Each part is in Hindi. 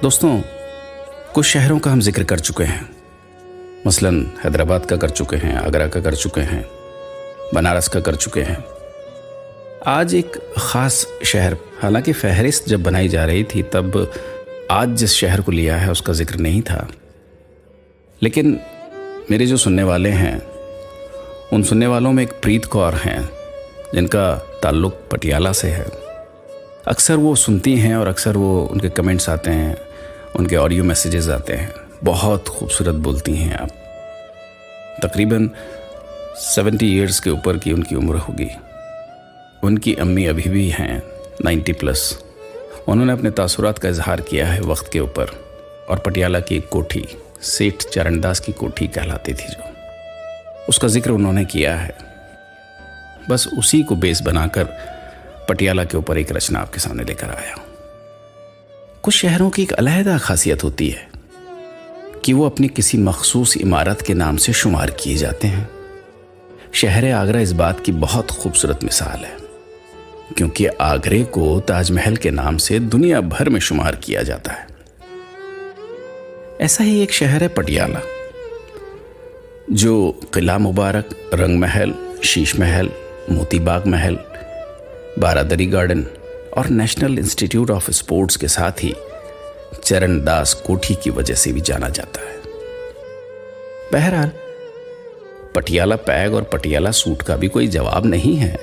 दोस्तों, कुछ शहरों का हम जिक्र कर चुके हैं। मसलन हैदराबाद का कर चुके हैं, आगरा का कर चुके हैं, बनारस का कर चुके हैं। आज एक ख़ास शहर, हालांकि फहरिस्त जब बनाई जा रही थी तब आज जिस शहर को लिया है उसका जिक्र नहीं था, लेकिन मेरे जो सुनने वाले हैं उन सुनने वालों में एक प्रीत कौर हैं जिनका ताल्लुक़ पटियाला से है। अक्सर वो सुनती हैं और अक्सर वो उनके कमेंट्स आते हैं, उनके ऑडियो मैसेजेस आते हैं। बहुत खूबसूरत बोलती हैं आप। तकरीबन 70 ईयर्स के ऊपर की उनकी उम्र होगी। उनकी अम्मी अभी भी हैं 90+। उन्होंने अपने तासुरात का इजहार किया है वक्त के ऊपर, और पटियाला की एक कोठी, सेठ चरणदास की कोठी कहलाती थी जो, उसका जिक्र उन्होंने किया है। बस उसी को बेस बनाकर पटियाला के ऊपर एक रचना आपके सामने लेकर आया। कुछ शहरों की एक अलहदा खासियत होती है कि वो अपनी किसी मखसूस इमारत के नाम से शुमार किए जाते हैं। शहर आगरा इस बात की बहुत खूबसूरत मिसाल है, क्योंकि आगरे को ताजमहल के नाम से दुनिया भर में शुमार किया जाता है। ऐसा ही एक शहर है पटियाला, जो किला मुबारक, रंग महल, शीश महल, मोतीबाग महल, बारादरी गार्डन और नेशनल इंस्टीट्यूट ऑफ स्पोर्ट्स के साथ ही चरणदास कोठी की वजह से भी जाना जाता है। बहरहाल, पटियाला पैग और पटियाला सूट का भी कोई जवाब नहीं है।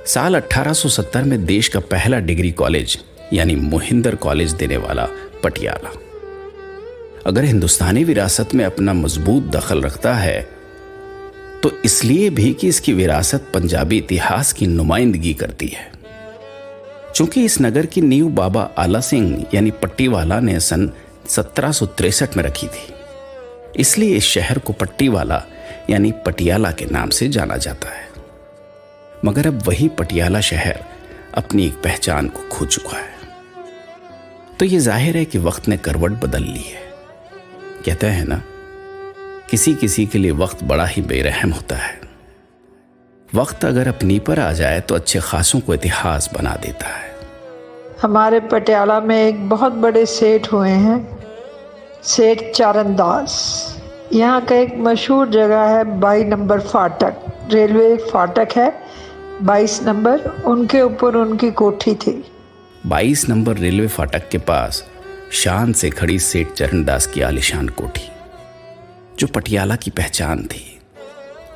साल 1870 में देश का पहला डिग्री कॉलेज यानी मोहिंदर कॉलेज देने वाला पटियाला, अगर हिंदुस्तानी विरासत में अपना मजबूत दखल रखता है तो इसलिए भी कि इसकी विरासत पंजाबी इतिहास की नुमाइंदगी करती है। चूंकि इस नगर की नींव बाबा आला सिंह यानी पट्टीवाला ने सन 1763 में रखी थी, इसलिए इस शहर को पट्टीवाला यानी पटियाला के नाम से जाना जाता है। मगर अब वही पटियाला शहर अपनी एक पहचान को खो चुका है, तो ये जाहिर है कि वक्त ने करवट बदल ली है। कहते हैं ना, किसी किसी के लिए वक्त बड़ा ही बेरहम होता है। वक्त अगर अपनी पर आ जाए तो अच्छे खासों को इतिहास बना देता है। हमारे पटियाला में एक बहुत बड़े सेठ हुए हैं, सेठ चरणदास। यहाँ का एक मशहूर जगह है 22 नंबर फाटक, रेलवे फाटक है 22 नंबर, उनके ऊपर उनकी कोठी थी। 22 नंबर रेलवे फाटक के पास शान से खड़ी सेठ चरणदास की आलिशान कोठी, जो पटियाला की पहचान थी,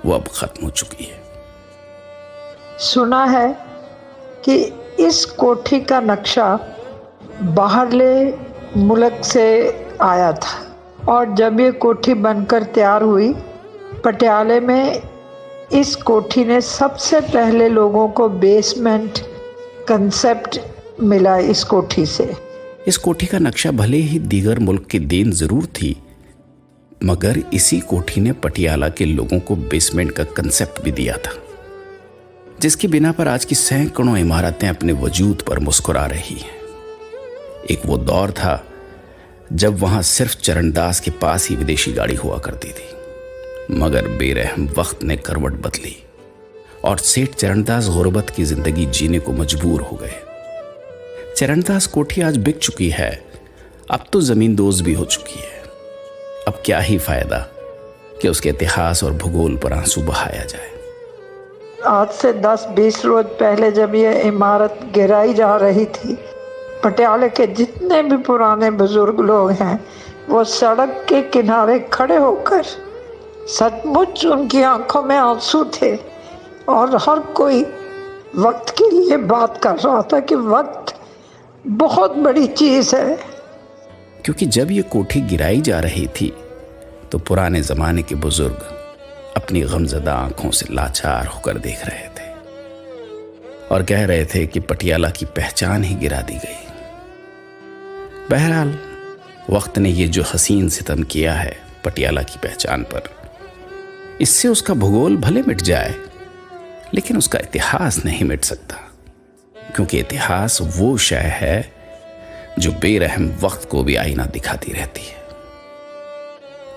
वो अब खत्म हो चुकी है। सुना है कि इस कोठी का नक्शा बाहरले मुल्क से आया था, और जब ये कोठी बनकर तैयार हुई, पटियाले में इस कोठी ने सबसे पहले लोगों को बेसमेंट कंसेप्ट मिला इस कोठी से। इस कोठी का नक्शा भले ही दीगर मुल्क की देन जरूर थी, मगर इसी कोठी ने पटियाला के लोगों को बेसमेंट का कंसेप्ट भी दिया था, जिसकी बिना पर आज की सैकड़ों इमारतें अपने वजूद पर मुस्कुरा रही हैं। एक वो दौर था जब वहां सिर्फ चरणदास के पास ही विदेशी गाड़ी हुआ करती थी, मगर बेरहम वक्त ने करवट बदली और सेठ चरणदास गुर्बत की जिंदगी जीने को मजबूर हो गए। चरणदास कोठी आज बिक चुकी है, अब तो जमीन दोज भी हो चुकी है। अब क्या ही फायदा कि उसके इतिहास और भूगोल पर आंसू बहाया जाए। आज से 10-20 रोज पहले जब ये इमारत गिराई जा रही थी, पटियाले के जितने भी पुराने बुजुर्ग लोग हैं, वो सड़क के किनारे खड़े होकर, सचमुच उनकी आंखों में आंसू थे, और हर कोई वक्त के लिए बात कर रहा था कि वक्त बहुत बड़ी चीज है। क्योंकि जब ये कोठी गिराई जा रही थी तो पुराने जमाने के बुजुर्ग अपनी गमजदा आंखों से लाचार होकर देख रहे थे और कह रहे थे कि पटियाला की पहचान ही गिरा दी गई। बहरहाल, वक्त ने ये जो हसीन सितम किया है पटियाला की पहचान पर, इससे उसका भूगोल भले मिट जाए, लेकिन उसका इतिहास नहीं मिट सकता, क्योंकि इतिहास वो शय है जो बेरहम वक्त को भी आईना दिखाती रहती है।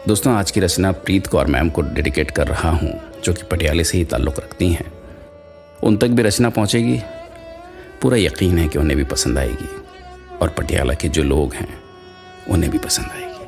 दोस्तों, आज की रचना प्रीत कौर मैम को डेडिकेट कर रहा हूं, जो कि पटियाले से ही ताल्लुक़ रखती हैं। उन तक भी रचना पहुंचेगी, पूरा यकीन है कि उन्हें भी पसंद आएगी। और पटियाला के जो लोग हैं उन्हें भी पसंद आएगी।